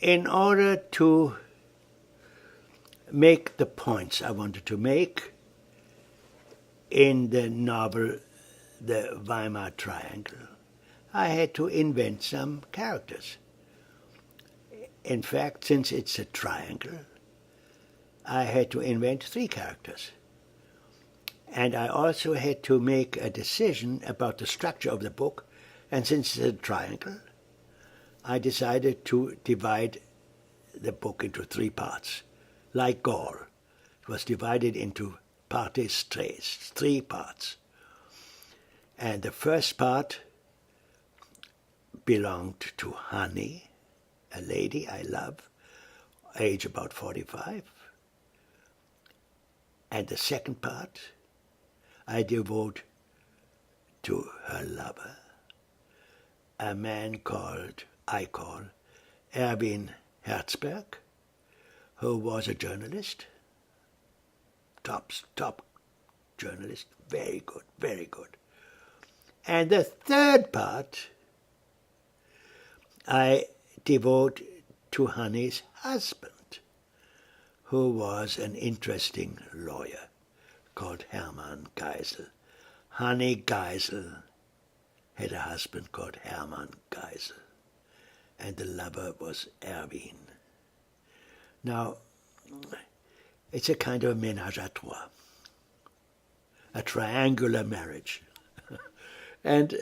in order to make the points I wanted to make in the novel The Weimar Triangle, I had to invent some characters. In fact, since it's a triangle, I had to invent 3 characters. And I also had to make a decision about the structure of the book, and since it's a triangle, I decided to divide the book into 3 parts. Like Gaul, it was divided into partes tres, 3 parts. And the first part belonged to Honey, a lady I love, age about 45. And the second part I devote to her lover, a man I call Erwin Herzberg, who was a journalist, top journalist, very good, very good. And the third part I devote to Honey's husband, who was an interesting lawyer called Hermann Geisel. Honey Geisel had a husband called Hermann Geisel, and the lover was Erwin. Now, it's a kind of ménage à trois, a triangular marriage. and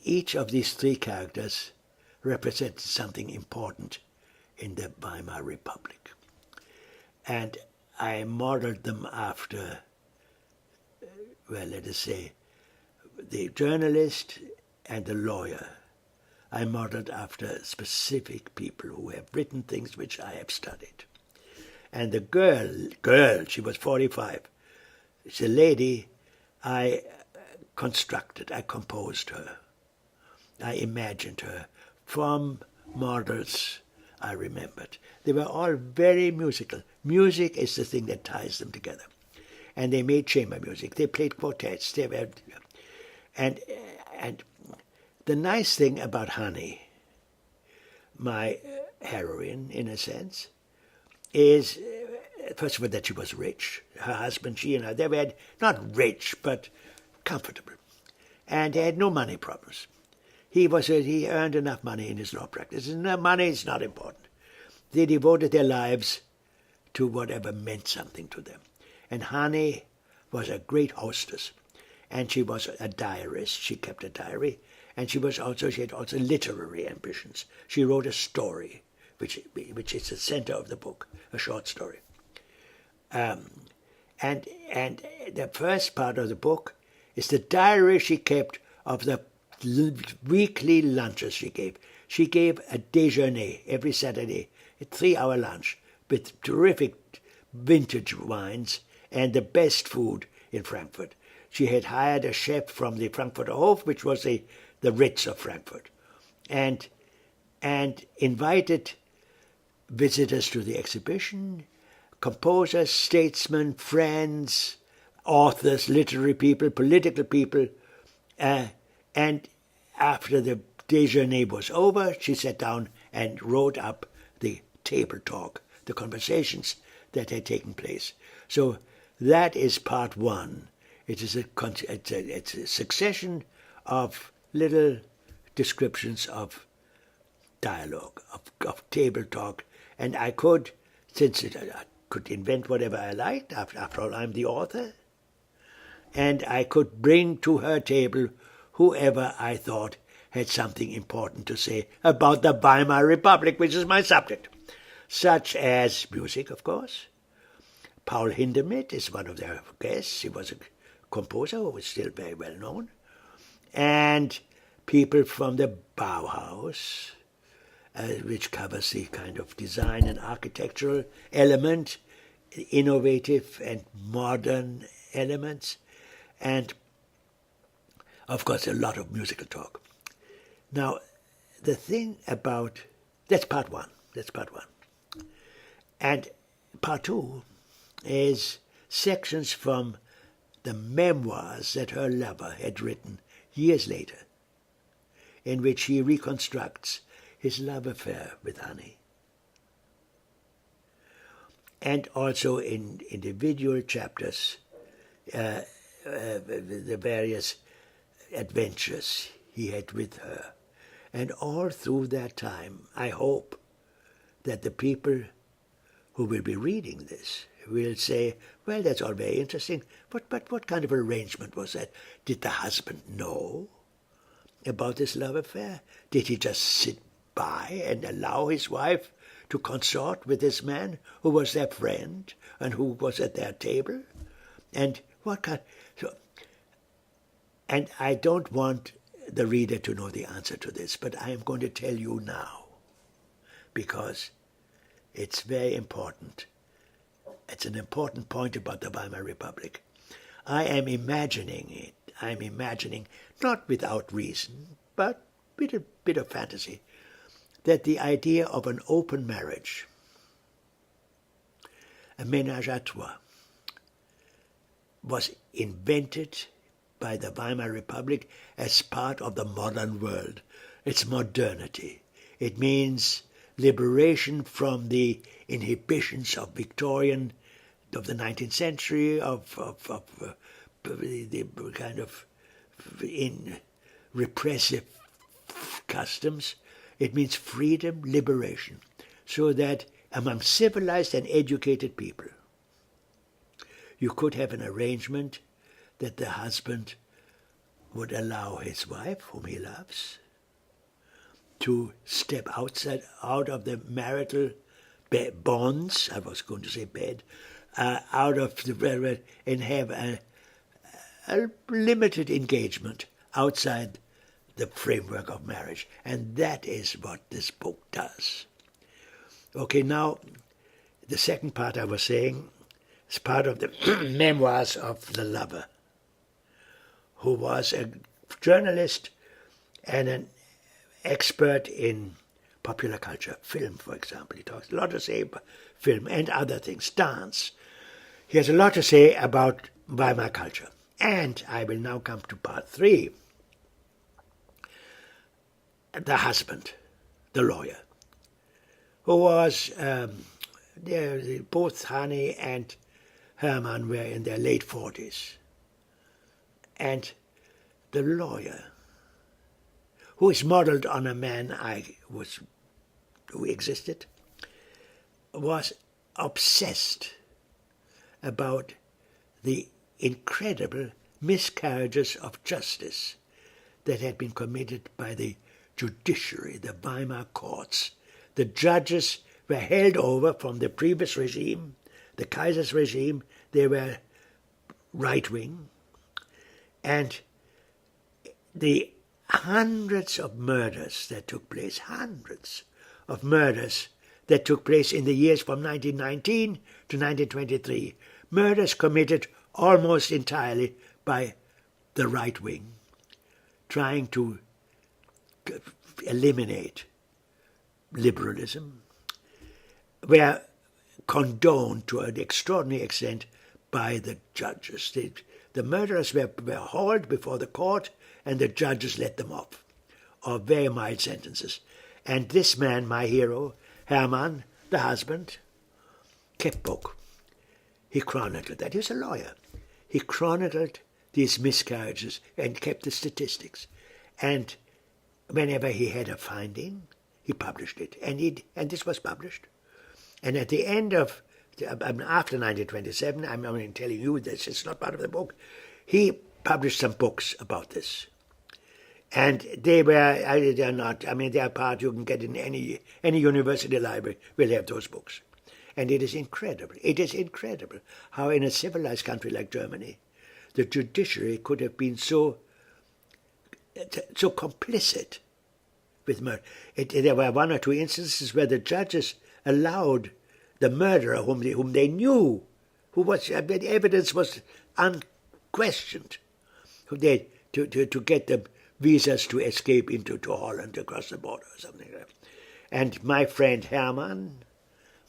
each of these 3 characters represented something important in the Weimar Republic. And I modeled them after, well, let us say, the journalist and the lawyer. I modeled after specific people who have written things which I have studied. And the girl, she was 45. She's a lady I constructed, I composed her. I imagined her from models I remembered. They were all very musical. Music is the thing that ties them together. And they made chamber music. They played quartets. And the nice thing about Honey, my heroine in a sense, is first of all that she was rich. Her husband, she and her, they were not rich but comfortable, and they had no money problems. He earned enough money in his law practice. And money is not important. They devoted their lives to whatever meant something to them. And Honey was a great hostess, and she was a diarist. She kept a diary, and she had also literary ambitions. She wrote a story, which is the center of the book, a short story. And the first part of the book is the diary she kept of the weekly lunches she gave. She gave a déjeuner every Saturday, a 3-hour lunch with terrific vintage wines and the best food in Frankfurt. She had hired a chef from the Frankfurter Hof, which was the Ritz of Frankfurt, and invited visitors to the exhibition, composers, statesmen, friends, authors, literary people, political people, and after the déjeuner was over, she sat down and wrote up the table talk, the conversations that had taken place. So that is part 1. It's a succession of little descriptions of dialogue, of table talk, and I could, I could invent whatever I liked. After all, I'm the author, and I could bring to her table whoever I thought had something important to say about the Weimar Republic, which is my subject, such as music, of course. Paul Hindemith is one of their guests. He was a composer who was still very well known. And people from the Bauhaus, which covers the kind of design and architectural element, innovative and modern elements, and of course a lot of musical talk. Now, the thing about, that's part 1, and part 2 is sections from the memoirs that her lover had written years later, in which he reconstructs his love affair with Annie. And also in individual chapters, the various adventures he had with her. And all through that time, I hope that the people who will be reading this will say, well, that's all very interesting, but what kind of arrangement was that? Did the husband know about this love affair? Did he just sit by and allow his wife to consort with this man who was their friend and who was at their table? And what kind? And I don't want the reader to know the answer to this, but I am going to tell you now, because it's very important. It's an important point about the Weimar Republic. I am imagining it. I'm imagining, not without reason, but with a bit of fantasy, that the idea of an open marriage, a ménage à trois, was invented by the Weimar Republic as part of the modern world. It's modernity. It means liberation from the inhibitions of the 19th century, of the kind of repressive customs. It means freedom, liberation, so that among civilized and educated people, you could have an arrangement that the husband would allow his wife, whom he loves, to step out of the marital bonds, I was going to say bed, out of the and have a limited engagement outside the framework of marriage. And that is what this book does. Okay, now the second part I was saying is part of the memoirs of the lover, who was a journalist and an expert in popular culture, film, for example. He talks a lot to say about film and other things, dance. He has a lot to say about Weimar culture. And I will now come to part 3. The husband, the lawyer, who was, both Hanni and Hermann were in their late 40s. And the lawyer, who is modeled on a man who existed, was obsessed about the incredible miscarriages of justice that had been committed by the judiciary, the Weimar courts. The judges were held over from the previous regime, the Kaiser's regime. They were right-wing. And the hundreds of murders that took place in the years from 1919 to 1923, murders committed almost entirely by the right wing, trying to eliminate liberalism, were condoned to an extraordinary extent by the judges. The murderers were hauled before the court, and the judges let them off, or very mild sentences. And this man, my hero, Hermann, the husband, kept book. He chronicled that. He was a lawyer. He chronicled these miscarriages and kept the statistics. And whenever he had a finding, he published it. And this was published. And at the end of, after 1927, I'm only telling you this, it's not part of the book, he published some books about this. And they are part you can get in any university library will have those books. And it is incredible how in a civilized country like Germany, the judiciary could have been so complicit with murder. There were one or two instances where the judges allowed the murderer whom they knew, the evidence was unquestioned, to get them visas to escape into Holland across the border or something like that. And my friend Hermann,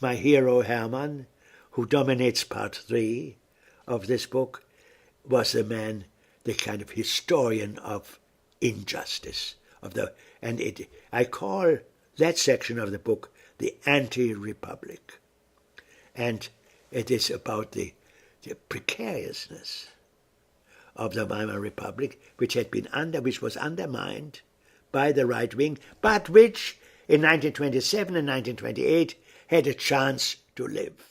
my hero Hermann, who dominates part 3 of this book, was the man, the kind of historian of injustice. I call that section of the book, The Anti-Republic. And it is about the precariousness of the Weimar Republic, which was undermined by the right wing, but which in 1927 and 1928 had a chance to live.